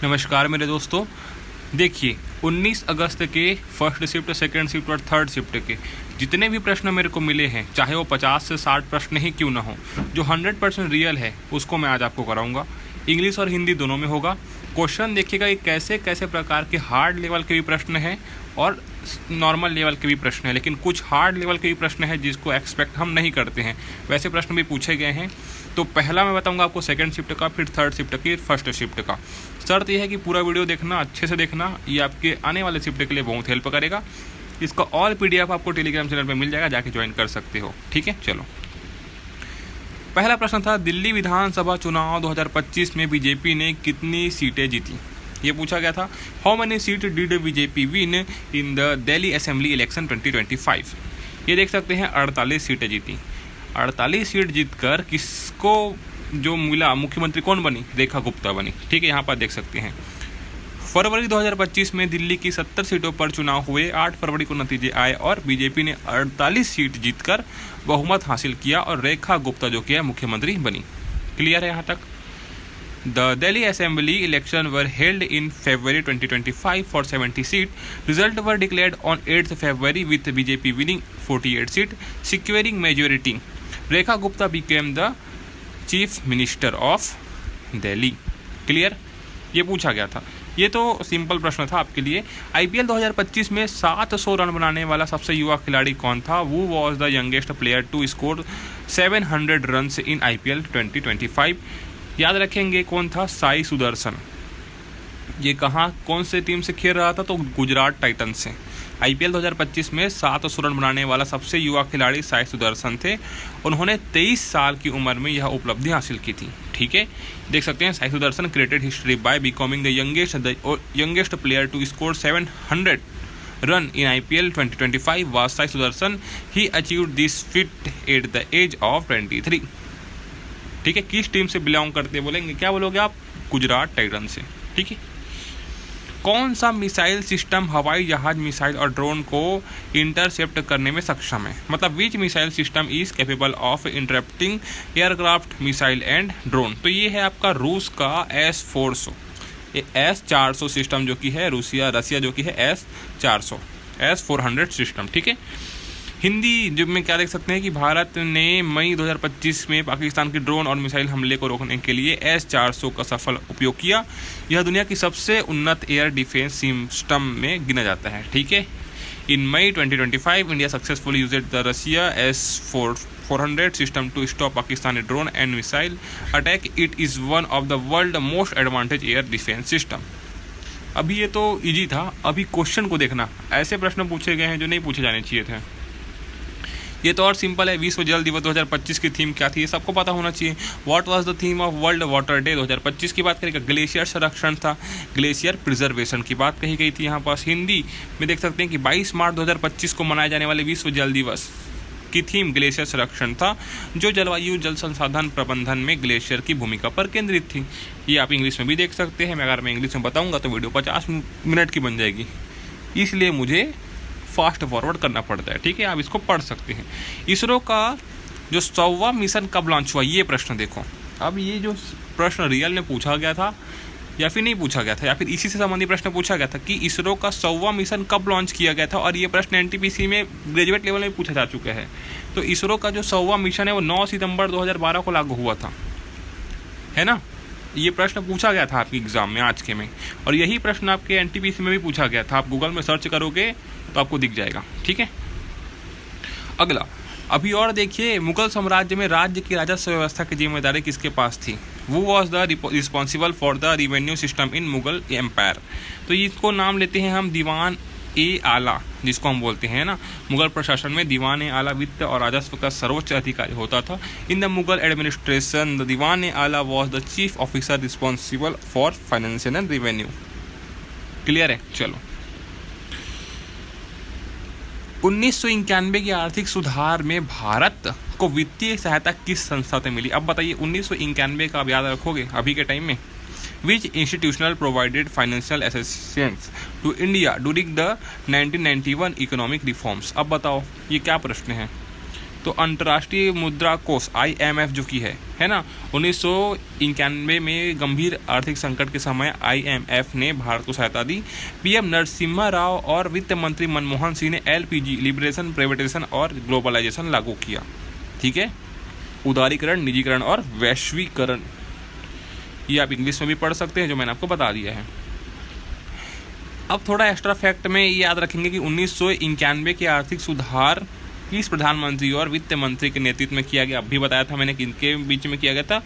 नमस्कार मेरे दोस्तों। देखिए 19 अगस्त के फर्स्ट शिफ्ट, सेकंड शिफ्ट और थर्ड शिफ्ट के जितने भी प्रश्न मेरे को मिले हैं, चाहे वो 50 से 60 प्रश्न ही क्यों ना हो, जो 100% रियल है उसको मैं आज आपको कराऊंगा। इंग्लिश और हिंदी दोनों में होगा। क्वेश्चन देखिएगा कि कैसे कैसे प्रकार के हार्ड लेवल के भी प्रश्न हैं और नॉर्मल लेवल के भी प्रश्न हैं, लेकिन कुछ हार्ड लेवल के भी प्रश्न हैं जिसको एक्सपेक्ट हम नहीं करते हैं, वैसे प्रश्न भी पूछे गए हैं। तो पहला मैं बताऊंगा आपको सेकंड शिफ्ट का, फिर थर्ड शिफ्ट की, फर्स्ट शिफ्ट का। शर्त यह है कि पूरा वीडियो देखना, अच्छे से देखना, ये आपके आने वाले शिफ्ट के लिए बहुत हेल्प करेगा। इसका ऑल PDF आपको टेलीग्राम चैनल पर मिल जाएगा, जाके ज्वाइन कर सकते हो। ठीक है, चलो। पहला प्रश्न था, दिल्ली विधानसभा चुनाव 2025 में बीजेपी ने कितनी सीटें जीती? ये पूछा गया था। How many seat did BJP win in the Delhi assembly election 2025? ये देख सकते हैं 48 सीटें जीती। 48 सीट जीतकर किसको जो मिला, मुख्यमंत्री कौन बनी? रेखा गुप्ता बनी। ठीक है, यहाँ पर देख सकते हैं। फरवरी 2025 में दिल्ली की 70 सीटों पर चुनाव हुए। 8 फरवरी को नतीजे आए और बीजेपी ने 48 सीट जीतकर बहुमत हासिल किया और रेखा गुप्ता जो कि है मुख्यमंत्री बनी। क्लियर है यहाँ तक? The Delhi Assembly election were held in February 2025 for 70 seats. Results were declared on 8th February with BJP winning 48 seats, securing majority. Rekha Gupta became the Chief Minister of Delhi. Clear? ये पूछा गया था। ये तो simple प्रश्न था आपके लिए। IPL 2025 में 700 रन बनाने वाला सबसे युवा खिलाड़ी कौन था? Who was the youngest player to score 700 runs in IPL 2025? याद रखेंगे कौन था? साई सुदर्शन। ये कहाँ, कौन से टीम से खेल रहा था? तो गुजरात टाइटंस से। IPL 2025 में 700 रन बनाने वाला सबसे युवा खिलाड़ी साई सुदर्शन थे। उन्होंने 23 साल की उम्र में यह उपलब्धि हासिल की थी। ठीक है, देख सकते हैं Sai Sudharsan created history by becoming the youngest player to score 700 run in IPL 2025 was Sai Sudarshan. He achieved this feat at the age of 23. ठीक है, किस टीम से बिलोंग करते बोलेंगे? क्या बोलोगे आप? गुजरात टाइटंस से। ठीक है। कौन सा मिसाइल सिस्टम हवाई जहाज, मिसाइल और ड्रोन को इंटरसेप्ट करने में सक्षम है? मतलब which missile system is capable of interrupting aircraft, missile and drone? तो ये है आपका रूस का S-400, S-400 सिस्टम जो कि है रसिया जो कि है S-400, S-400 सिस्टम। ठीक है। हिंदी जो में क्या देख सकते हैं कि भारत ने मई 2025 में पाकिस्तान के ड्रोन और मिसाइल हमले को रोकने के लिए S-400 का सफल उपयोग किया। यह दुनिया की सबसे उन्नत एयर डिफेंस सिस्टम में गिना जाता है। ठीक है। In May 2025 India successfully used the Russia S-400 system to stop Pakistani drone and missile attack. It is one of the world most advantage air defence system. अभी ये तो ईजी था, अभी क्वेश्चन को देखना। ऐसे प्रश्न पूछे गए हैं जो नहीं पूछे जाने चाहिए थे। ये तो और सिंपल है। विश्व जल दिवस 2025 की थीम क्या थी? ये सबको पता होना चाहिए। What was the theme of world water day 2025 की बात करेगा। ग्लेशियर संरक्षण था, ग्लेशियर प्रिजर्वेशन की बात कही गई थी। यहाँ पास हिंदी में देख सकते हैं कि 22 मार्च 2025 को मनाए जाने वाले विश्व जल दिवस की थीम ग्लेशियर संरक्षण था, जो जलवायु जल संसाधन प्रबंधन में ग्लेशियर की भूमिका पर केंद्रित थी। ये आप इंग्लिश में भी देख सकते हैं। अगर मैं इंग्लिश में बताऊँगा तो वीडियो 50 मिनट की बन जाएगी, इसलिए मुझे फास्ट फॉरवर्ड करना पड़ता है। ठीक है, आप इसको पढ़ सकते हैं। इसरो का जो 100वां मिशन कब लॉन्च हुआ? ये प्रश्न देखो। अब ये जो प्रश्न रियल में पूछा गया था या फिर नहीं पूछा गया था, या फिर इसी से संबंधित प्रश्न पूछा गया था कि इसरो का 100वां मिशन कब लॉन्च किया गया था, और ये प्रश्न NTPC में ग्रेजुएट लेवल में पूछा जा चुका है। तो इसरो का जो 100वां मिशन है वो 9 सितंबर 2012 को लागू हुआ था, है ना? ये प्रश्न पूछा गया था आपके एग्जाम में आज के में, और यही प्रश्न आपके NTPC में भी पूछा गया था। आप गूगल में सर्च करोगे तो आपको दिख जाएगा। ठीक है। अगला, अभी और देखिए, मुगल साम्राज्य में राज्य की राजस्व व्यवस्था की जिम्मेदारी किसके पास थी? वो was the responsible for the revenue system in Mughal empire. तो इसको नाम लेते हैं हम दीवान ए आला, जिसको हम बोलते हैं ना। मुगल प्रशासन में दीवान ए आला वित्त और राजस्व का सर्वोच्च अधिकारी होता था। In the Mughal administration the Diwan e Ala was the chief officer responsible for financial and revenue. Clear है? चलो। 1991 के आर्थिक सुधार में भारत को वित्तीय सहायता किस संस्था से मिली? अब बताइए, 1991 का आप याद रखोगे अभी के टाइम में? Which institutional provided financial assistance to India during the 1991 economic reforms? अब बताओ, ये क्या प्रश्न है? तो अंतर्राष्ट्रीय मुद्रा कोष IMF जो की है ना, 1991 में गंभीर आर्थिक संकट के समय IMF ने भारत को सहायता दी। PM नरसिम्हा राव और वित्त मंत्री मनमोहन सिंह ने LPG लिबरेशन, प्राइवेटाइजेशन और ग्लोबलाइजेशन लागू किया। ठीक है, उदारीकरण, निजीकरण और वैश्वीकरण, ये आप इंग्लिश में भी पढ़ सकते हैं जो मैंने आपको बता दिया है। अब थोड़ा एक्स्ट्रा फैक्ट में याद रखेंगे कि 1991 के आर्थिक सुधार किस प्रधानमंत्री और वित्त मंत्री के नेतृत्व में किया गया। अभी बताया था मैंने किनके बीच में किया गया था,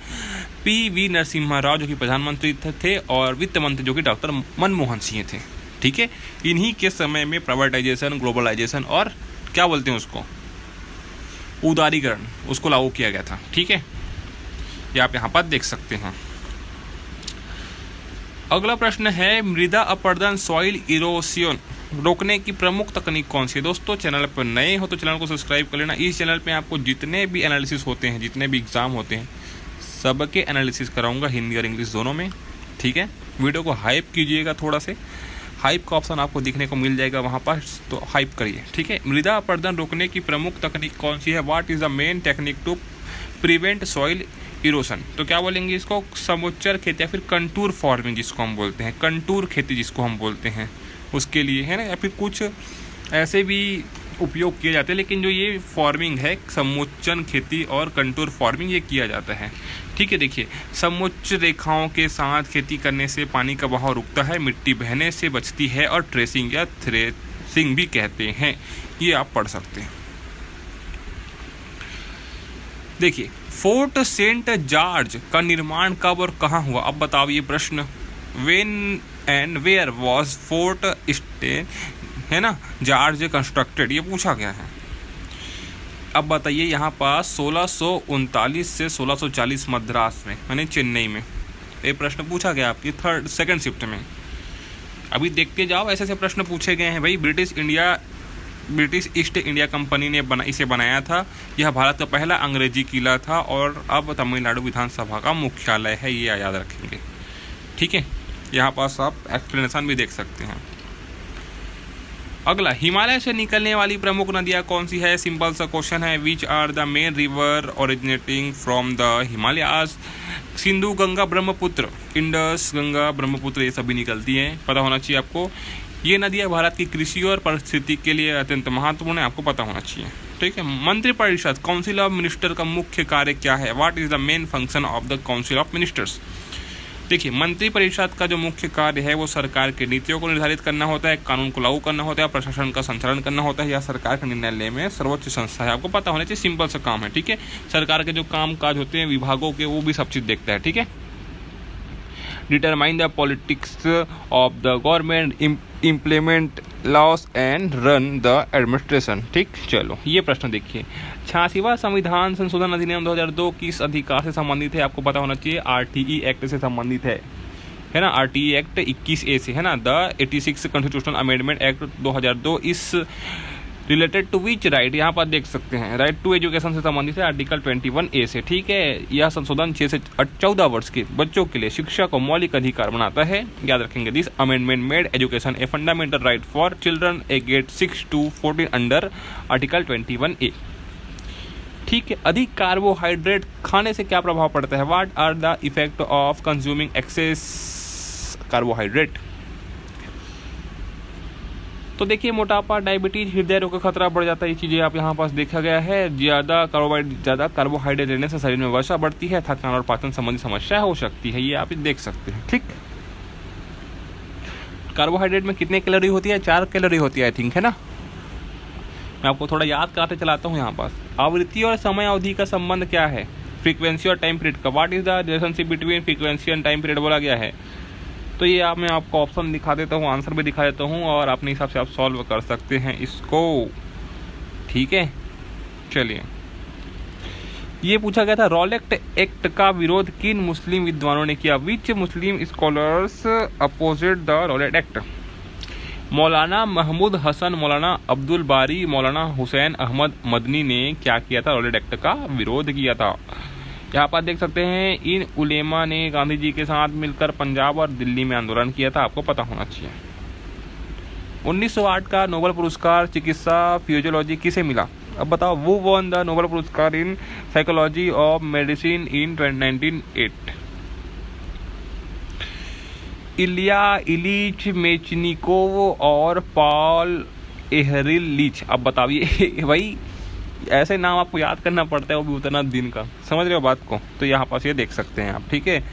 PV नरसिम्हा राव जो कि प्रधानमंत्री थे और वित्त मंत्री जो कि डॉक्टर मनमोहन सिंह थे। ठीक है, इन्हीं के समय में प्राइवेटाइजेशन, ग्लोबलाइजेशन और क्या बोलते हैं उसको, उदारीकरण, उसको लागू किया गया था। ठीक है, ये आप यहाँ पर देख सकते हैं। अगला प्रश्न है, मृदा अपरदन, सॉइल इरोशन रोकने की प्रमुख तकनीक कौन सी है। दोस्तों, चैनल पर नए हो तो चैनल को सब्सक्राइब कर लेना। इस चैनल पे आपको जितने भी एनालिसिस होते हैं, जितने भी एग्जाम होते हैं, सबके एनालिसिस कराऊंगा, हिंदी और इंग्लिश दोनों में। ठीक है, वीडियो को हाइप कीजिएगा, थोड़ा से हाइप का ऑप्शन आपको दिखने को मिल जाएगा वहाँ पर, तो हाइप करिए। ठीक है, मृदा अपरदन रोकने की प्रमुख तकनीक कौन सी है। What is the main technique to prevent soil erosion. तो क्या बोलेंगे इसको, समुच्चर खेती या फिर कंटूर फार्मिंग जिसको हम बोलते हैं, कंटूर खेती जिसको हम बोलते हैं, उसके लिए है ना, या फिर कुछ ऐसे भी उपयोग किए जाते हैं। लेकिन जो ये फार्मिंग है, समुच्चन खेती और कंटूर फार्मिंग, ये किया जाता है। ठीक है, देखिए, समुच्च रेखाओं के साथ खेती करने से पानी का बहाव रुकता है, मिट्टी बहने से बचती है और ट्रेसिंग या थ्रेसिंग भी कहते हैं, ये आप पढ़ सकते हैं। देखिए, फोर्ट सेंट जॉर्ज का निर्माण कब और कहाँ हुआ। अब बताओ ये प्रश्न, when and where was Fort St, है ना, जॉर्ज कंस्ट्रक्टेड, ये पूछा गया है। अब बताइए, यहाँ पास 1639 से 1640 मद्रास में, यानी चेन्नई में, ये प्रश्न पूछा गया आपकी सेकंड शिफ्ट में। अभी देखते जाओ, ऐसे ऐसे प्रश्न पूछे गए हैं भाई। ब्रिटिश ईस्ट इंडिया कंपनी ने इसे बनाया था। यह भारत का पहला अंग्रेजी किला था और अब तमिलनाडु विधानसभा का मुख्यालय है, ये याद रखेंगे। ठीक है, यहाँ पास आप एक्सप्लेनेशन भी देख सकते हैं। अगला, हिमालय से निकलने वाली प्रमुख नदियाँ कौन सी है। सिंपल सा क्वेश्चन है। Which are the main river originating from the Himalayas. Sindhu, Ganga, Brahmaputra, Indus, Ganga, Brahmaputra, ये सभी निकलती हैं, पता होना चाहिए आपको। ये नदियाँ भारत की कृषि और परिस्थिति के लिए अत्यंत महत्वपूर्ण है, आपको पता होना चाहिए। ठीक है, मंत्रिपरिषद, काउंसिल ऑफ मिनिस्टर का मुख्य कार्य क्या है। What is the main function of the council of ministers. देखिए, मंत्रिपरिषद का जो मुख्य कार्य है वो सरकार की नीतियों को निर्धारित करना होता है, कानून को लागू करना होता है, प्रशासन का संचालन करना होता है, या सरकार का निर्णय लेने में सर्वोच्च संस्था है, आपको पता होना चाहिए। सिंपल सा काम है। ठीक है, सरकार के जो काम काज होते हैं विभागों के, वो भी सब चीज़ देखता है। ठीक है, determine the politics of the government, implement loss and run the administration. ठीक, चलो ये प्रश्न देखिए। 86वां संविधान संशोधन अधिनियम 2002 किस अधिकार से संबंधित है, आपको पता होना चाहिए। RTE एक्ट से संबंधित है ना, RTE एक्ट 21A से, है ना। द 86 कॉन्स्टिट्यूशनल अमेंडमेंट एक्ट 2002 इस रिलेटेड टू विच राइट, यहाँ पर देख सकते हैं, राइट टू एजुकेशन से संबंधित है, आर्टिकल 21A से। ठीक है, यह संशोधन 6 से 14 वर्ष के बच्चों के लिए शिक्षा को मौलिक अधिकार बनाता है, याद रखेंगे। This amendment made education a fundamental right for children aged 6 to 14 under article 21A। ठीक है, अधिक कार्बोहाइड्रेट खाने से क्या प्रभाव पड़ता है। What are the effect of consuming excess carbohydrate. तो देखिए, मोटापा, डायबिटीज, हृदय रोग का खतरा बढ़ जाता है, ये चीज़ें आप यहाँ पास देखा गया है। ज़्यादा कार्बोहाइड्रेट लेने से शरीर में वसा बढ़ती है, थकान और पाचन संबंधी समस्या हो सकती है, ये आप देख सकते हैं। ठीक, कार्बोहाइड्रेट में कितने कैलोरी होती है, 4 कैलोरी होती है आई थिंक, है ना। मैं आपको थोड़ा याद कराते चलाता हूँ यहाँ पास। आवृत्ति और समय अवधि का संबंध क्या है, फ्रीक्वेंसी और टाइम पीरियड का। What is the relationship between frequency and time period बोला गया है। तो ये मैं आपको ऑप्शन दिखा देता हूँ, आंसर भी दिखा देता हूँ, और अपने हिसाब से आप सॉल्व कर सकते हैं इसको। ठीक है, चलिए, ये पूछा गया था, रॉलेट एक्ट का विरोध किन मुस्लिम विद्वानों ने किया। Which Muslim scholars opposite the Rowlatt Act. Maulana Mahmud Hasan, मौलाना अब्दुल बारी, मौलाना हुसैन अहमद मदनी ने क्या किया था, रॉलेट एक्ट का विरोध किया था। यहाँ पर देख सकते हैं, इन उलेमा ने गांधी जी के साथ मिलकर पंजाब और दिल्ली में आंदोलन किया था, आपको पता होना चाहिए। 1908 का नोबेल पुरस्कार चिकित्सा फिजियोलॉजी किसे मिला। अब बताओ, वो वॉन द नोबेल पुरस्कार in psychology of medicine in 1908? Ilya Ilyich Mechnikov और पॉल एहरिलीच। अब बताइए भाई, ऐसे नाम आपको याद करना पड़ता है, वो भी उतना दिन का, समझ रहे हो बात को? तो यहाँ पास ये देख सकते हैं आप, ठीक है।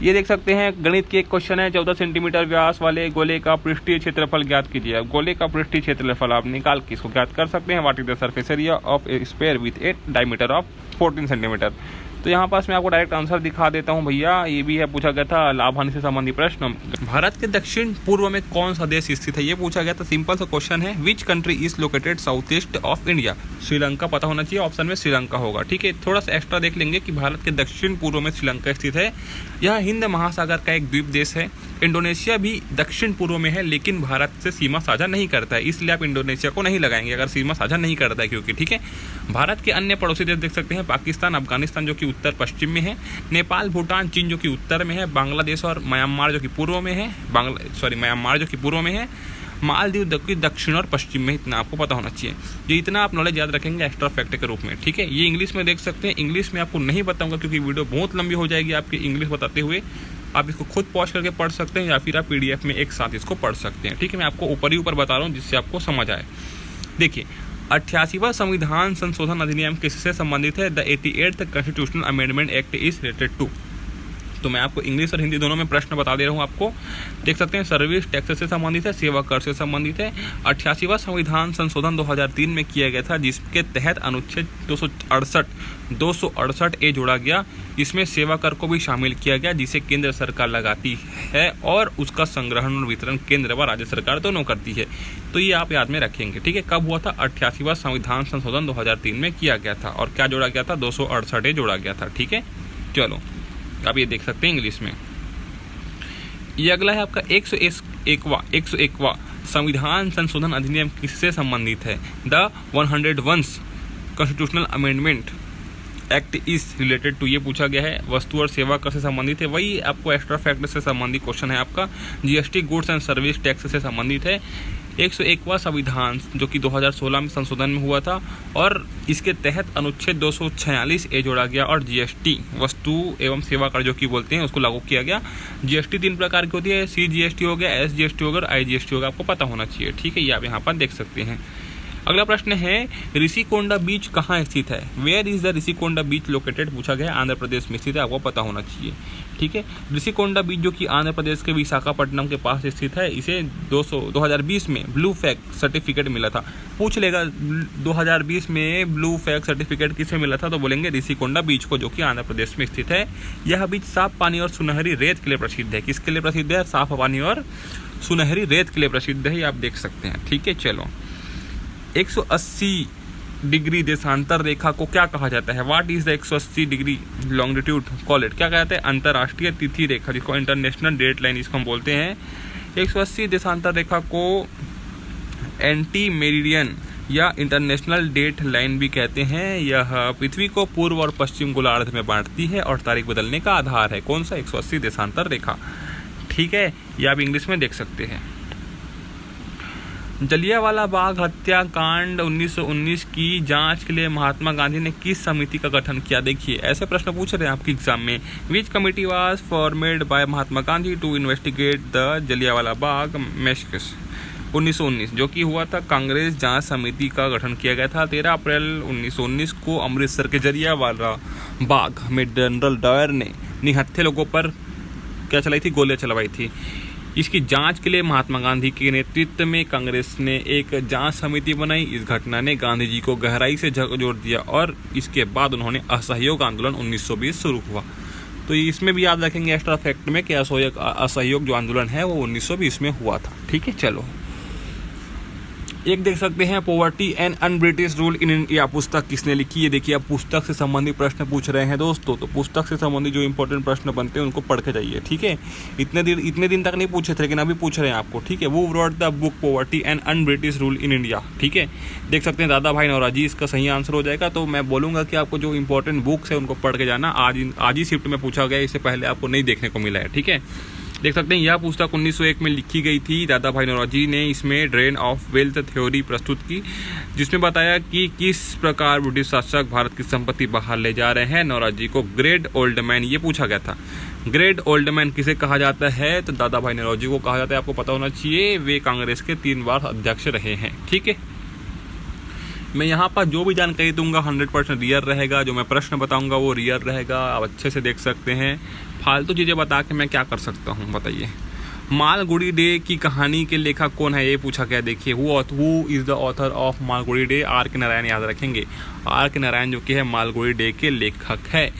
ये देख सकते हैं, गणित के एक क्वेश्चन है, 14 सेंटीमीटर व्यास वाले गोले का पृष्ठीय क्षेत्रफल ज्ञात कीजिए। गोले का पृष्ठीय क्षेत्रफल आप निकाल के इसको ज्ञात कर सकते हैं। What is the surface area of A sphere with A diameter of 14 centimetre. तो यहाँ पास मैं आपको डायरेक्ट आंसर दिखा देता हूँ भैया। ये भी है, पूछा गया था लाभ हानि से संबंधित प्रश्न। भारत के दक्षिण पूर्व में कौन सा देश स्थित है, ये पूछा गया था। सिंपल सा क्वेश्चन है, which country is located south east of India? Sri Lanka पता होना चाहिए, ऑप्शन में श्रीलंका होगा, ठीक है। थोड़ा सा एक्स्ट्रा देख लेंगे कि भारत के दक्षिण पूर्व में श्रीलंका स्थित है। यह हिंद महासागर का एक द्वीप देश है। इंडोनेशिया भी दक्षिण पूर्व में है, लेकिन भारत से सीमा साझा नहीं करता है, इसलिए आप इंडोनेशिया को नहीं लगाएंगे अगर सीमा साझा नहीं करता है, क्योंकि, ठीक है। भारत के अन्य पड़ोसी देश देख सकते हैं, पाकिस्तान, अफगानिस्तान जो कि उत्तर पश्चिम में है, नेपाल, भूटान, चीन जो कि उत्तर में है, बांग्लादेश और म्यांमार जो कि पूर्व में है, म्यांमार जो कि पूर्व में है, मालदीव दक्षिण और पश्चिम में। इतना आपको पता होना चाहिए। ये इतना आप नॉलेज याद रखेंगे एक्स्ट्रा फैक्ट के रूप में, ठीक है। ये इंग्लिश में देख सकते हैं। इंग्लिश में आपको नहीं बताऊंगा क्योंकि वीडियो बहुत लंबी हो जाएगी आपकी इंग्लिश बताते हुए। आप इसको खुद पॉज करके पढ़ सकते हैं या फिर आप PDF में एक साथ इसको पढ़ सकते हैं, ठीक है। मैं आपको ऊपर ही ऊपर बता रहा हूँ जिससे आपको समझ आए। देखिए, 88वां संविधान संशोधन अधिनियम किससे संबंधित है? The 88th constitutional amendment act is related to. तो मैं आपको इंग्लिश और हिंदी दोनों में प्रश्न बता दे रहा हहूँ आपको। देख सकते हैं, सर्विस टैक्स से संबंधित है, सेवा कर से संबंधित है। 88वां संविधान संशोधन 2003 में किया गया था, जिसके तहत अनुच्छेद 268 ए जोड़ा गया। इसमें सेवा कर को भी शामिल किया गया, जिसे केंद्र सरकार लगाती है और उसका संग्रहण और वितरण केंद्र व राज्य सरकार दोनों करती है। तो ये आप याद में रखेंगे, ठीक है। कब हुआ था? 88वां संविधान संशोधन 2003 में किया गया था। और क्या जोड़ा गया था? 268 ए जोड़ा गया था, ठीक है। चलो, आप ये देख सकते हैं इंग्लिश में। ये अगला है आपका 101वां संविधान संशोधन अधिनियम किससे संबंधित है? The 101st constitutional amendment act is related to. ये पूछा गया है। वस्तु और सेवा कर से संबंधित है, वही आपको एक्स्ट्रा फैक्ट से संबंधित क्वेश्चन है आपका। GST goods and service tax से संबंधित है। 101वां संविधान जो कि 2016 में संशोधन में हुआ था और इसके तहत अनुच्छेद 246 ए जोड़ा गया और GST वस्तु एवं सेवा कर जो कि बोलते हैं उसको लागू किया गया। GST 3 प्रकार की होती है, CGST हो गया, SGST हो गया और IGST हो गया। आपको पता होना चाहिए, ठीक है। ये आप यहाँ पर देख सकते हैं। अगला प्रश्न है, ऋषिकोंडा बीच कहाँ स्थित है? Where is the Rushikonda beach located? पूछा गया है। आंध्र प्रदेश में स्थित है, आपको पता होना चाहिए, ठीक है। ऋषिकोंडा बीच जो कि आंध्र प्रदेश के विशाखापट्टनम के पास स्थित है, इसे 2020 में ब्लू फ्लैग सर्टिफिकेट मिला था। पूछ लेगा 2020 में ब्लू फ्लैग सर्टिफिकेट किसे मिला था, तो बोलेंगे ऋषिकोंडा बीच को, जो कि आंध्र प्रदेश में स्थित है। यह बीच साफ पानी और सुनहरी रेत के लिए प्रसिद्ध है। किसके लिए प्रसिद्ध है? साफ पानी और सुनहरी रेत के लिए प्रसिद्ध है, ये आप देख सकते हैं, ठीक है। चलो, 180 डिग्री देशांतर रेखा को क्या कहा जाता है? What is the 180 degree longitude call it? क्या कहते हैं? अंतर्राष्ट्रीय तिथि रेखा, जिसको इंटरनेशनल डेट लाइन इसको हम बोलते हैं। 180 देशांतर रेखा को एंटी मेरिडियन या इंटरनेशनल डेट लाइन भी कहते हैं। यह पृथ्वी को पूर्व और पश्चिम गोलार्ध में बांटती है और तारीख बदलने का आधार है। कौन सा? 180 देशांतर रेखा, ठीक है। ये आप इंग्लिश में देख सकते हैं। जलियांवाला बाग हत्याकांड 1919 की जांच के लिए महात्मा गांधी ने किस समिति का गठन किया? देखिए, ऐसे प्रश्न पूछ रहे हैं आपके एग्जाम में। Which committee was formed by Mahatma Gandhi to investigate the Jallianwala Bagh massacre 1919, जो कि हुआ था कांग्रेस जांच समिति का गठन किया गया था। 13 अप्रैल 1919 को अमृतसर के जलियांवाला बाग में जनरल डायर ने निहत्थे लोगों पर क्या चलाई थी? गोलियां चलवाई थी। इसकी जांच के लिए महात्मा गांधी के नेतृत्व में कांग्रेस ने एक जांच समिति बनाई। इस घटना ने गांधी जी को गहराई से झकझोर दिया और इसके बाद उन्होंने असहयोग आंदोलन 1920 शुरू हुआ। तो इसमें भी याद रखेंगे एक्स्ट्रा फैक्ट में कि असहयोग जो आंदोलन है वो 1920 में हुआ था, ठीक है। चलो, एक देख सकते हैं, poverty and unBritish rule in India पुस्तक किसने लिखी है? देखिए, आप पुस्तक से संबंधित प्रश्न पूछ रहे हैं दोस्तों, तो पुस्तक से संबंधित जो इंपॉर्टेंट प्रश्न बनते हैं उनको पढ़ के जाइए, ठीक है। इतने दिन तक नहीं पूछे थे, लेकिन अभी पूछ रहे हैं आपको, ठीक है। वो wrote the book poverty and unBritish rule in India, ठीक है। देख सकते हैं, दादा भाई नौरोजी इसका सही आंसर हो जाएगा। तो मैं बोलूँगा कि आपको जो इंपॉर्टेंट बुक्स है उनको पढ़ के जाना। आज ही शिफ्ट में पूछा गया, इससे पहले आपको नहीं देखने को मिला है, ठीक है। देख सकते हैं, यह पुस्तक 1901 में लिखी गई थी। दादा भाई नौरोजी ने इसमें ड्रेन ऑफ वेल्थ थ्योरी प्रस्तुत की। जिसमें बताया कि किस प्रकार ब्रिटिश शासक भारत की संपत्ति बाहर ले जा रहे हैं। नौरोजी जी को ग्रेट ओल्ड मैन ये पूछा गया था। ग्रेट ओल्ड मैन किसे कहा जाता है, तो दादा भाई नौरोजी को कहा जाता है। आपको पता होना चाहिए, वे कांग्रेस के 3 बार अध्यक्ष रहे हैं। ठीक है, मैं यहाँ पर जो भी जानकारी दूंगा 100% रियल रहेगा। जो मैं प्रश्न बताऊंगा वो रियल रहेगा, आप अच्छे से देख सकते हैं। फालतू चीज़ें बता के मैं क्या कर सकता हूँ बताइए। मालगुडी डे की कहानी के लेखक कौन है, ये पूछा गया। देखिए, who is the author of Malgudi day. R K Narayan याद रखेंगे। आर के नारायण जो कि है मालगुडी डे के लेखक है।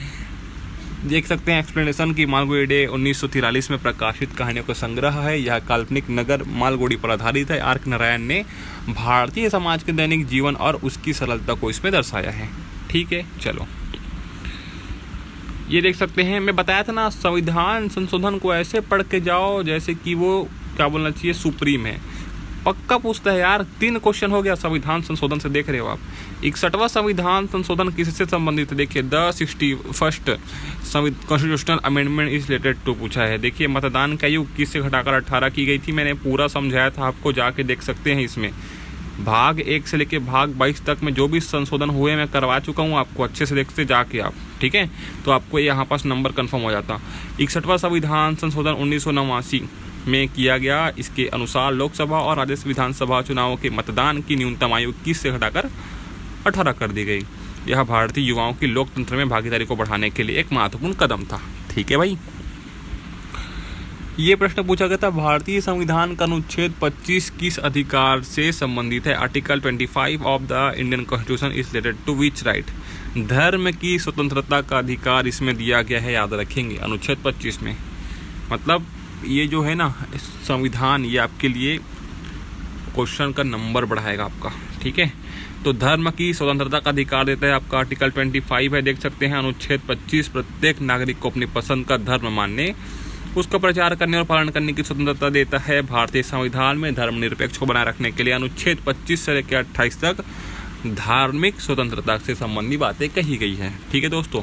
देख सकते हैं एक्सप्लेनेशन की मालगुडी डे 1943 में प्रकाशित कहानियों का संग्रह है। यह काल्पनिक नगर मालगुडी पर आधारित है। आर के नारायण ने भारतीय समाज के दैनिक जीवन और उसकी सरलता को इसमें दर्शाया है। ठीक है, चलो ये देख सकते हैं, मैं बताया था ना, संविधान संशोधन को ऐसे पढ़ के जाओ जैसे कि वो क्या बोलना चाहिए, सुप्रीम है। पक्का पूछता है यार। 3 क्वेश्चन हो गया संविधान संशोधन से, देख रहे हो आप। 61वां संविधान संशोधन किससे संबंधित है, देखिए the 61st constitutional amendment is related to पूछा है। देखिए, मतदान का आयु 21 से घटाकर 18 की गई थी। मैंने पूरा समझाया था आपको, जाके देख सकते हैं। इसमें भाग 1 से लेके भाग 22 तक में जो भी संशोधन हुए मैं करवा चुका हूँ आपको, अच्छे से देखते जाके आप। ठीक है, तो आपको यहाँ पास नंबर कन्फर्म हो जाता। 61वां संविधान संशोधन 1989 में किया गया। इसके अनुसार लोकसभा और राज्य विधानसभा चुनावों के मतदान की न्यूनतम आयु 21 से घटाकर 18 कर दी गई। यह भारतीय युवाओं की लोकतंत्र में भागीदारी को बढ़ाने के लिए एक महत्वपूर्ण कदम था। ठीक है भाई, ये प्रश्न पूछा गया था, भारतीय संविधान का अनुच्छेद 25 किस अधिकार से संबंधित है। Article 25 of the Indian constitution is related to which right. धर्म की स्वतंत्रता का अधिकार इसमें दिया गया है, याद रखेंगे, अनुच्छेद 25 में। मतलब ये जो है ना संविधान, ये आपके लिए क्वेश्चन का नंबर बढ़ाएगा आपका। ठीक है, तो धर्म की स्वतंत्रता का अधिकार देता है आपका आर्टिकल 25 है, देख सकते हैं। अनुच्छेद 25 प्रत्येक नागरिक को अपनी पसंद का धर्म मानने, उसका प्रचार करने और पालन करने की स्वतंत्रता देता है। भारतीय संविधान में धर्मनिरपेक्ष को बनाए रखने के लिए अनुच्छेद 25 से लेकर 28 तक धार्मिक स्वतंत्रता से संबंधी बातें कही गई है। ठीक है दोस्तों,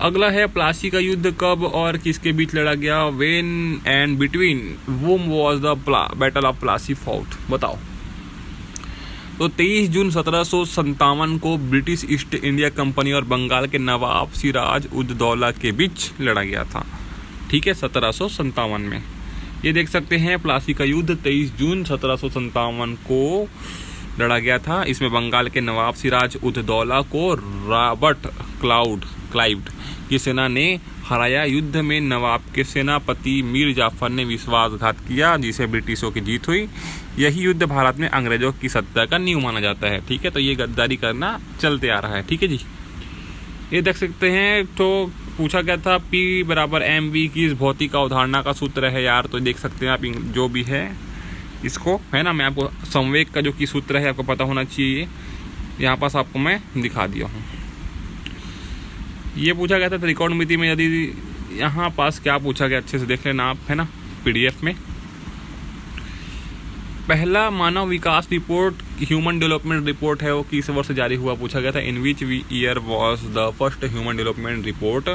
अगला है प्लासी का युद्ध कब और किसके बीच लड़ा गया। When and between वुम was the battle of Plassey fought, बताओ। तो 23 जून 1757 को ब्रिटिश ईस्ट इंडिया कंपनी और बंगाल के नवाब सिराज उद दौला के बीच लड़ा गया था। ठीक है, 1757 में। ये देख सकते हैं, प्लासी का युद्ध 23 जून 1757 को लड़ा गया था। इसमें बंगाल के नवाब सिराज उद दौला को रॉबर्ट क्लाइव की सेना ने हराया। युद्ध में नवाब के सेनापति मीर जाफर ने विश्वासघात किया, जिसे ब्रिटिशों की जीत हुई। यही युद्ध भारत में अंग्रेजों की सत्ता का नींव माना जाता है। ठीक है, तो ये गद्दारी करना चलते आ रहा है। ठीक है जी, ये देख सकते हैं। तो पूछा गया था P = mv की इस भौतिक अवधारणा का सूत्र है यार। तो देख सकते हैं आप, जो भी है इसको, है ना, मैं आपको संवेग का जो कि सूत्र है आपको पता होना चाहिए। यहाँ पास आपको मैं दिखा दिया हूँ। ये पूछा गया था त्रिकोणमिति में, यदि यहाँ पास क्या पूछा गया अच्छे से देख लेना आप, है ना, PDF में। पहला मानव विकास रिपोर्ट, ह्यूमन डेवलपमेंट रिपोर्ट है, वो किस वर्ष जारी हुआ पूछा गया था। In which year was the first human development report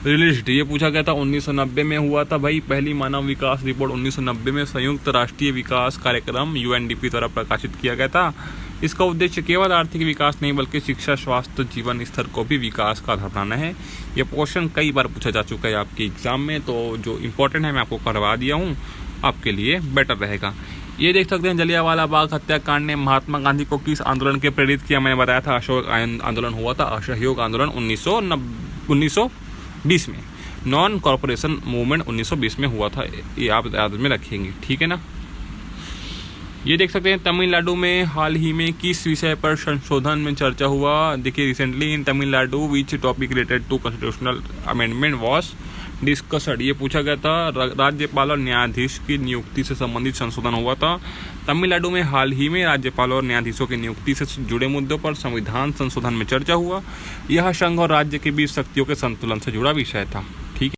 released. ये पूछा गया था 1990 में हुआ था भाई। पहली मानव विकास रिपोर्ट 1990 में संयुक्त राष्ट्रीय विकास कार्यक्रम UNDP द्वारा प्रकाशित किया गया था। इसका उद्देश्य केवल आर्थिक विकास नहीं बल्कि शिक्षा, स्वास्थ्य, जीवन स्तर को भी विकास का आधार बनाना है। ये क्वेश्चन कई बार पूछा जा चुका है आपके एग्जाम में, तो जो इम्पोर्टेंट है मैं आपको करवा दिया हूँ, आपके लिए बेटर रहेगा। ये देख सकते हैं, जलियांवाला बाग हत्याकांड ने महात्मा गांधी को किस आंदोलन के प्रेरित किया। मैंने बताया था अशोक आंदोलन हुआ था, असहयोग आंदोलन 1920 में। नॉन कॉर्पोरेशन मूवमेंट 1920 में हुआ था, ये आप याद में रखेंगे। ठीक है ना, ये देख सकते हैं तमिलनाडु में हाल ही में किस विषय पर संशोधन में चर्चा हुआ। देखिए, recently in Tamil Nadu which topic related to constitutional amendment was discussed. ये पूछा गया था राज्यपाल और न्यायाधीश की नियुक्ति से संबंधित संशोधन हुआ था। तमिलनाडु में हाल ही में राज्यपाल और न्यायाधीशों की नियुक्ति से जुड़े मुद्दों पर संविधान संशोधन में चर्चा हुआ। यह संघ और राज्य के बीच शक्तियों के संतुलन से जुड़ा विषय था।